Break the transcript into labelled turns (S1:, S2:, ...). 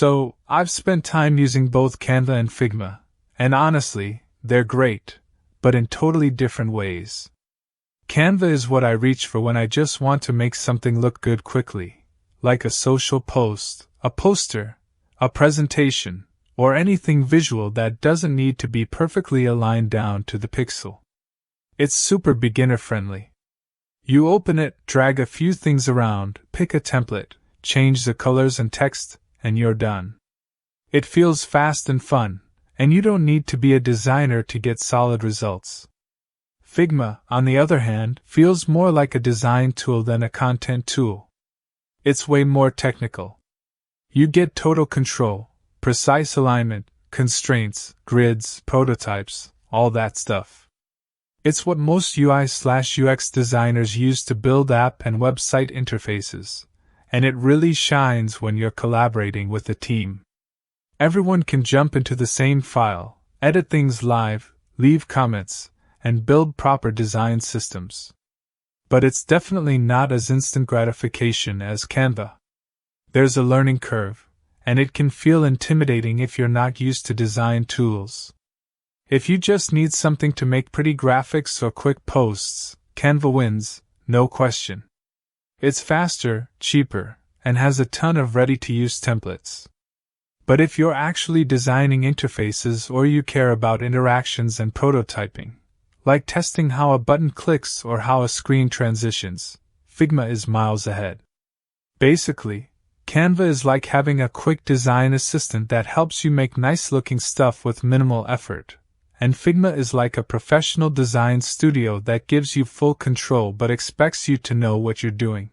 S1: So, I've spent time using both Canva and Figma, and honestly, they're great, but in totally different ways. Canva is what I reach for when I just want to make something look good quickly, like a social post, a poster, a presentation, or anything visual that doesn't need to be perfectly aligned down to the pixel. It's super beginner-friendly. You open it, drag a few things around, pick a template, change the colors and text, and you're done. It feels fast and fun, and you don't need to be a designer to get solid results. Figma, on the other hand, feels more like a design tool than a content tool. It's way more technical. You get total control, precise alignment, constraints, grids, prototypes, all that stuff. It's what most UI/UX designers use to build app and website interfaces, and it really shines when you're collaborating with a team. Everyone can jump into the same file, edit things live, leave comments, and build proper design systems. But it's definitely not as instant gratification as Canva. There's a learning curve, and it can feel intimidating if you're not used to design tools. If you just need something to make pretty graphics or quick posts, Canva wins, no question. It's faster, cheaper, and has a ton of ready-to-use templates. But if you're actually designing interfaces or you care about interactions and prototyping, like testing how a button clicks or how a screen transitions, Figma is miles ahead. Basically, Canva is like having a quick design assistant that helps you make nice-looking stuff with minimal effort, and Figma is like a professional design studio that gives you full control but expects you to know what you're doing.